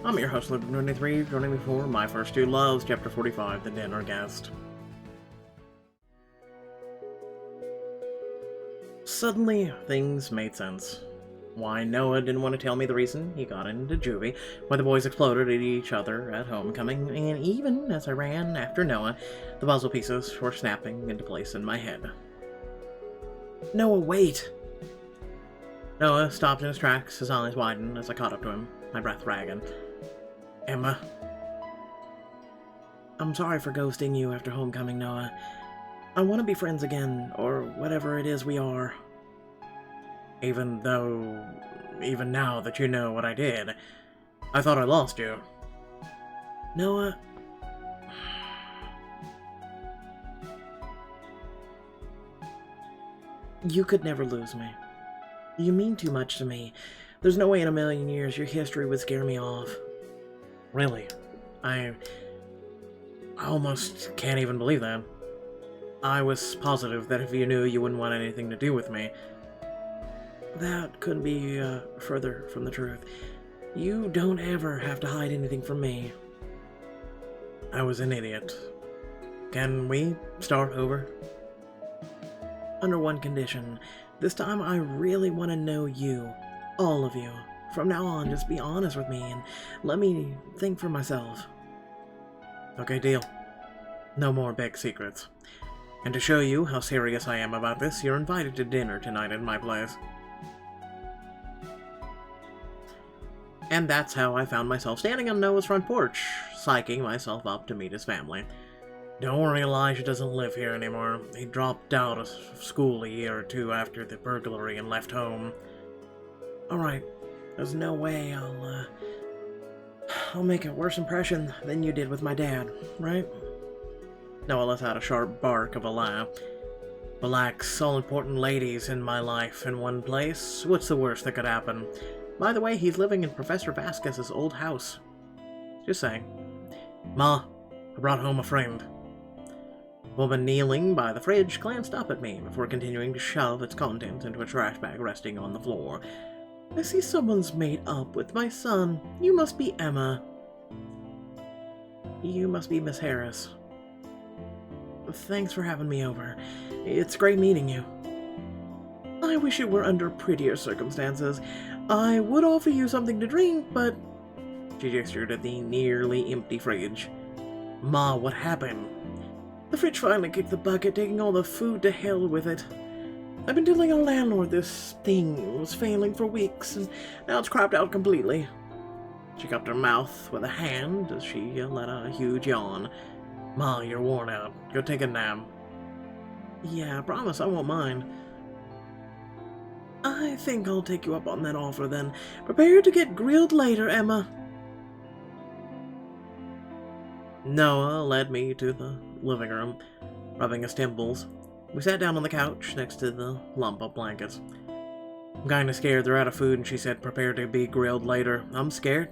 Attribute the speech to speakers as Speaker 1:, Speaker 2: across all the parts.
Speaker 1: I'm your host, Luke23, joining me for My First Two Loves, Chapter 45, The Dinner Guest. Suddenly, things made sense. Why Noah didn't want to tell me the reason he got into juvie, why the boys exploded at each other at homecoming, and even as I ran after Noah, the puzzle pieces were snapping into place in my head. Noah, wait! Noah stopped in his tracks, his eyes widened as I caught up to him, my breath ragged. Emma. I'm sorry for ghosting you after homecoming, Noah. I want to be friends again, or whatever it is we are. Even now that you know what I did, I thought I lost you. Noah... You could never lose me. You mean too much to me. There's no way in a million years your history would scare me off. Really? I almost can't even believe that. I was positive that if you knew, you wouldn't want anything to do with me. That couldn't be further from the truth. You don't ever have to hide anything from me. I was an idiot. Can we start over? Under one condition. This time I really want to know you. All of you. From now on, just be honest with me and let me think for myself. Okay, deal. No more big secrets. And to show you how serious I am about this, you're invited to dinner tonight at my place. And that's how I found myself standing on Noah's front porch, psyching myself up to meet his family. Don't worry, Elijah doesn't live here anymore. He dropped out of school a year or two after the burglary and left home. Alright, there's no way I'll make a worse impression than you did with my dad, right? Noah let out a sharp bark of a laugh. Relax, all important ladies in my life in one place. What's the worst that could happen? By the way, he's living in Professor Vasquez's old house. Just saying. Ma, I brought home a friend. The woman kneeling by the fridge glanced up at me before continuing to shove its contents into a trash bag resting on the floor. I see someone's made up with my son. You must be Emma. You must be Miss Harris. Thanks for having me over. It's great meeting you. I wish it were under prettier circumstances. I would offer you something to drink, but... She gestured at the nearly empty fridge. Ma, what happened? The fridge finally kicked the bucket, taking all the food to hell with it. I've been telling our landlord this thing was failing for weeks, and now it's crapped out completely. She cupped her mouth with a hand as she let out a huge yawn. Ma, you're worn out. Go take a nap. Yeah, I promise I won't mind. I think I'll take you up on that offer then. Prepare to get grilled later, Emma. Noah led me to the living room, rubbing his temples. We sat down on the couch next to the lump of blankets. I'm kinda scared they're out of food, and she said prepare to be grilled later. I'm scared.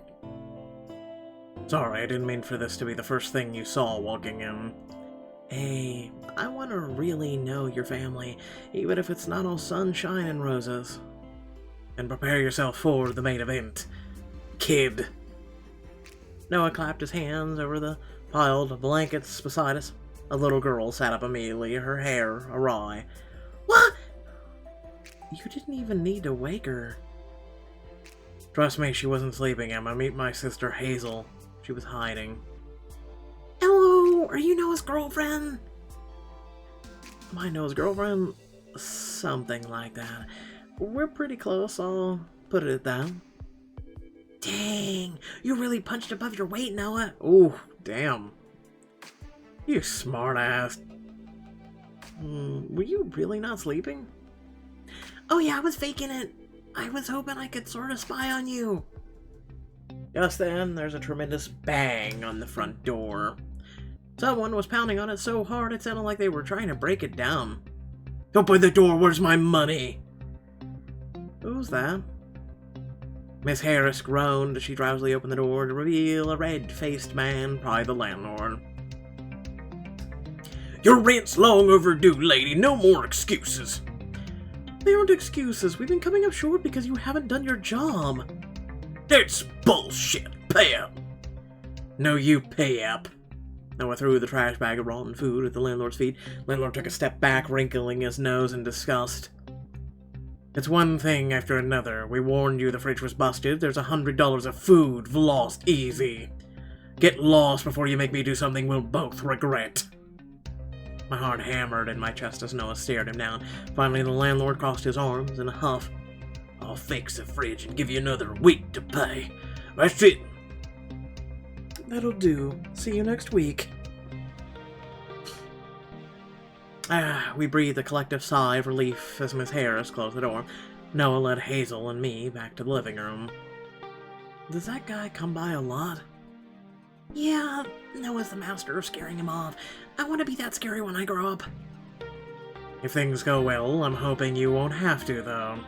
Speaker 1: Sorry, I didn't mean for this to be the first thing you saw walking in. Hey, I want to really know your family, even if it's not all sunshine and roses. And prepare yourself for the main event, kid. Noah clapped his hands over the piled blankets beside us. A little girl sat up immediately, her hair awry. What? You didn't even need to wake her. Trust me, she wasn't sleeping, Emma. Meet my sister Hazel. She was hiding. Hello, are you Noah's girlfriend? Am I Noah's girlfriend? Something like that. We're pretty close, I'll put it at that. Dang, you really punched above your weight, Noah. Ooh, damn. You smartass. Were you really not sleeping? Oh yeah, I was faking it. I was hoping I could sort of spy on you. Just then, there's a tremendous bang on the front door. Someone was pounding on it so hard it sounded like they were trying to break it down. Open the door, where's my money? Who's that? Miss Harris groaned as she drowsily opened the door to reveal a red-faced man, probably the landlord. Your rent's long overdue, lady. No more excuses. They aren't excuses. We've been coming up short because you haven't done your job. That's bullshit. Pay up! No, you pay up! Noah threw the trash bag of rotten food at the landlord's feet. Landlord took a step back, wrinkling his nose in disgust. It's one thing after another. We warned you the fridge was busted. There's $100 of food lost easy. Get lost before you make me do something we'll both regret. My heart hammered in my chest as Noah stared him down. Finally, the landlord crossed his arms in a huff. I'll fix the fridge and give you another week to pay. That's it. That'll do. See you next week. We breathed a collective sigh of relief as Miss Harris closed the door. Noah led Hazel and me back to the living room. Does that guy come by a lot? Yeah, Noah's the master of scaring him off. I want to be that scary when I grow up. If things go well, I'm hoping you won't have to, though.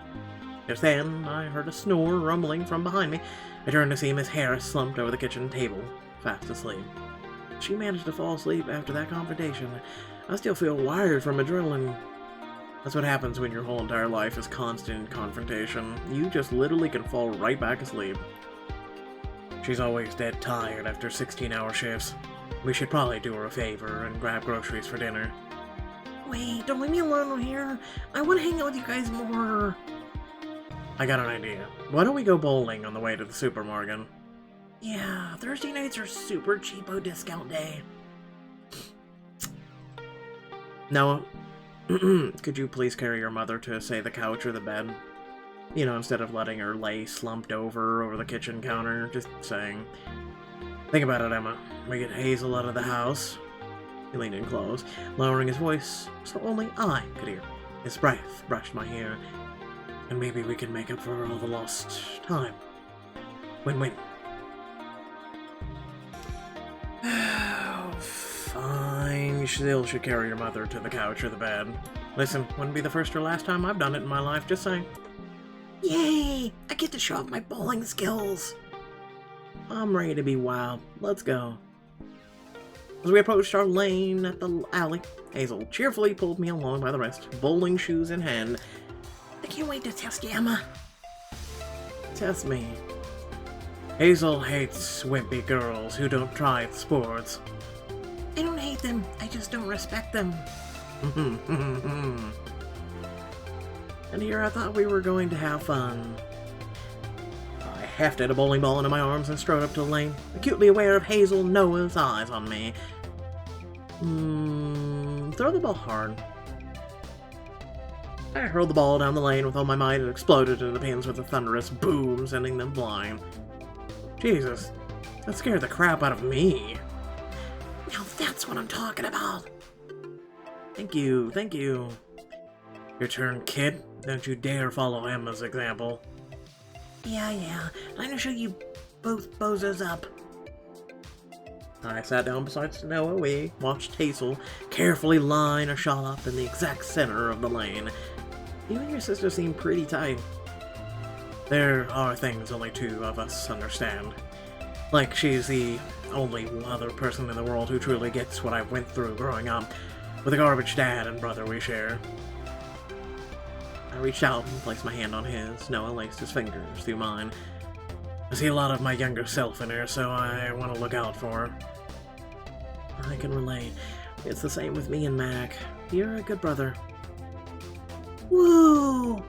Speaker 1: Just then, I heard a snore rumbling from behind me. I turned to see Miss Harris slumped over the kitchen table, fast asleep. She managed to fall asleep after that confrontation. I still feel wired from adrenaline. That's what happens when your whole entire life is constant confrontation. You just literally can fall right back asleep. She's always dead tired after 16-hour shifts. We should probably do her a favor and grab groceries for dinner. Wait, don't leave me alone here. I want to hang out with you guys more. I got an idea. Why don't we go bowling on the way to the supermarket? Yeah, Thursday nights are super cheapo discount day. Noah, could you please carry your mother to, say, the couch or the bed? You know, instead of letting her lay slumped over the kitchen counter, just saying. Think about it, Emma. We get Hazel out of the house. He leaned in close, lowering his voice so only I could hear. His breath brushed my hair. And maybe we can make up for all the lost time. Win-win. Fine. You still should carry your mother to the couch or the bed. Listen, wouldn't be the first or last time I've done it in my life, just saying. Yay! I get to show off my bowling skills. I'm ready to be wild. Let's go. As we approached our lane at the alley, Hazel cheerfully pulled me along by the wrist, bowling shoes in hand. I can't wait to test you, Emma. Test me. Hazel hates wimpy girls who don't try sports. I don't hate them, I just don't respect them. And here I thought we were going to have fun. I hefted a bowling ball into my arms and strode up to the lane, acutely aware of Hazel Noah's eyes on me. Throw the ball hard. I hurled the ball down the lane with all my might and exploded into the pins with a thunderous boom, sending them flying. Jesus, that scared the crap out of me. Now that's what I'm talking about. Thank you, thank you. Your turn, kid. Don't you dare follow Emma's example. Yeah. I'm gonna show you both bozos up. I sat down beside Noah. We watched Hazel carefully line a shot up in the exact center of the lane. You and your sister seem pretty tight. There are things only two of us understand. Like she's the only other person in the world who truly gets what I went through growing up, with the garbage dad and brother we share. I reached out and placed my hand on his. Noah laced his fingers through mine. I see a lot of my younger self in her, so I want to look out for her. I can relate. It's the same with me and Mac. You're a good brother. Woo!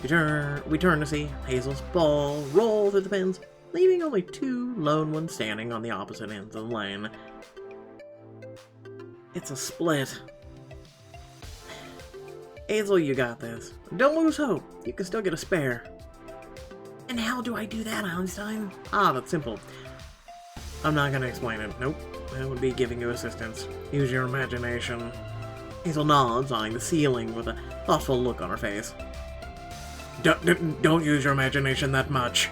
Speaker 1: We turn to see Hazel's ball roll through the pins, leaving only two lone ones standing on the opposite ends of the lane. It's a split. Hazel, you got this. Don't lose hope. You can still get a spare. And how do I do that, Einstein? That's simple. I'm not gonna explain it. Nope. That would be giving you assistance. Use your imagination. Hazel nods, eyeing the ceiling with a thoughtful look on her face. Don't use your imagination that much.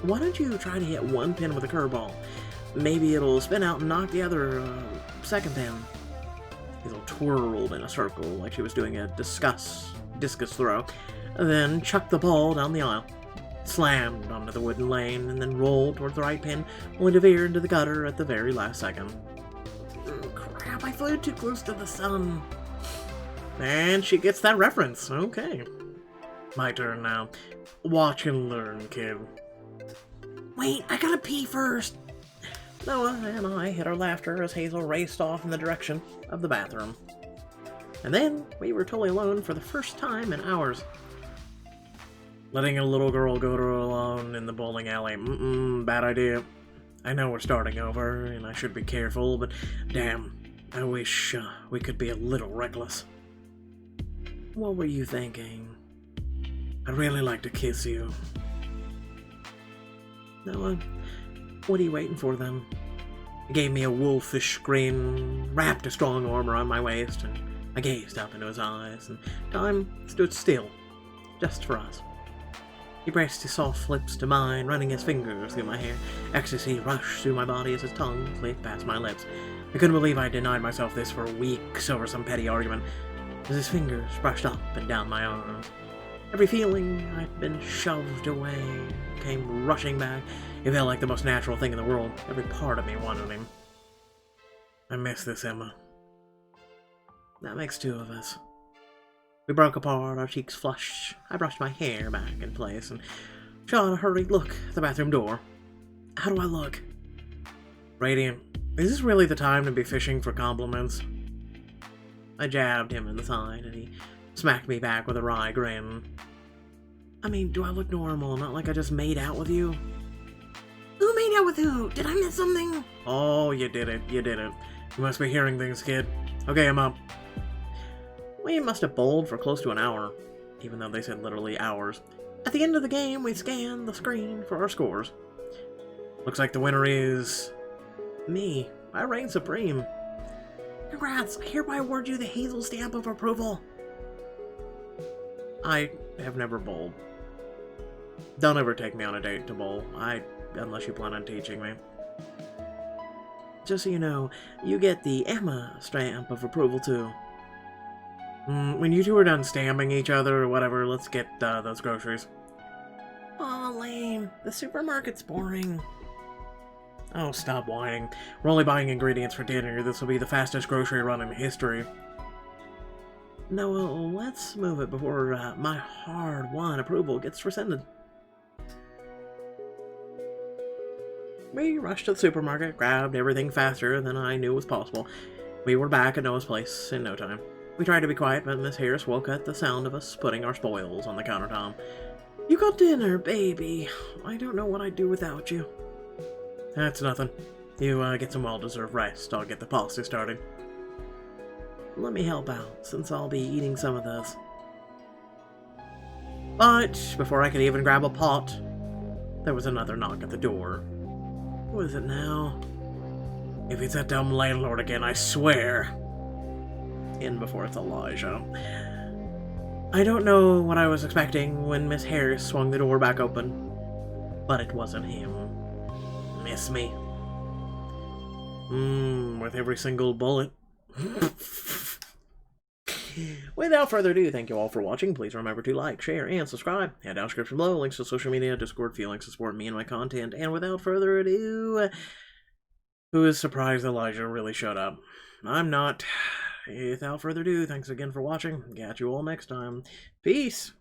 Speaker 1: Why don't you try to hit one pin with a curveball? Maybe it'll spin out and knock the other second pin. Hazel twirled in a circle like she was doing a discus throw, then chucked the ball down the aisle, slammed onto the wooden lane, and then rolled towards the right pin, only to veer into the gutter at the very last second. Crap, I flew too close to the sun. And she gets that reference. Okay. My turn now. Watch and learn, kid. Wait, I gotta pee first! Noah and I hid our laughter as Hazel raced off in the direction of the bathroom. And then we were totally alone for the first time in hours. Letting a little girl go to her alone in the bowling alley, bad idea. I know we're starting over, and I should be careful, but damn, I wish we could be a little reckless. What were you thinking? I'd really like to kiss you. Noah, what are you waiting for then? He gave me a wolfish grin, wrapped a strong arm around my waist, and I gazed up into his eyes, and time stood still, just for us. He pressed his soft lips to mine, running his fingers through my hair. Ecstasy rushed through my body as his tongue slid past my lips. I couldn't believe I denied myself this for weeks over some petty argument, as his fingers brushed up and down my arms. Every feeling I'd been shoved away came rushing back. It felt like the most natural thing in the world. Every part of me wanted him. I miss this, Emma. That makes two of us. We broke apart, our cheeks flushed. I brushed my hair back in place and shot a hurried look at the bathroom door. How do I look? Radiant. Is this really the time to be fishing for compliments? I jabbed him in the side, and he smacked me back with a wry grin. I mean, do I look normal? Not like I just made out with you? Who made out with who? Did I miss something? Oh, you did it. You did it. You must be hearing things, kid. Okay, I'm up. We must have bowled for close to an hour, even though they said literally hours. At the end of the game, we scanned the screen for our scores. Looks like the winner is... me. I reign supreme. Congrats, I hereby award you the Hazel stamp of approval. I have never bowled. Don't ever take me on a date to bowl, unless you plan on teaching me. Just so you know, you get the Emma stamp of approval too. When you two are done stamping each other or whatever, let's get those groceries. Aw, lame. The supermarket's boring. Oh, stop whining. We're only buying ingredients for dinner. This will be the fastest grocery run in history. No, let's move it before my hard-won approval gets rescinded. We rushed to the supermarket, grabbed everything faster than I knew was possible. We were back at Noah's place in no time. We tried to be quiet, but Miss Harris woke at the sound of us putting our spoils on the countertop. You got dinner, baby. I don't know what I'd do without you. That's nothing. You get some well-deserved rest. I'll get the pasta started. Let me help out, since I'll be eating some of this. But before I could even grab a pot, there was another knock at the door. Who is it now? If it's that dumb landlord again, I swear. In before it's Elijah. I don't know what I was expecting when Miss Harris swung the door back open, but it wasn't him. Miss me. With every single bullet. Without further ado, thank you all for watching. Please remember to like, share, and subscribe. Head down description below, links to social media, Discord, feelings to support me and my content. And without further ado, who is surprised Elijah really showed up? I'm not. Without further ado, thanks again for watching. Catch you all next time. Peace!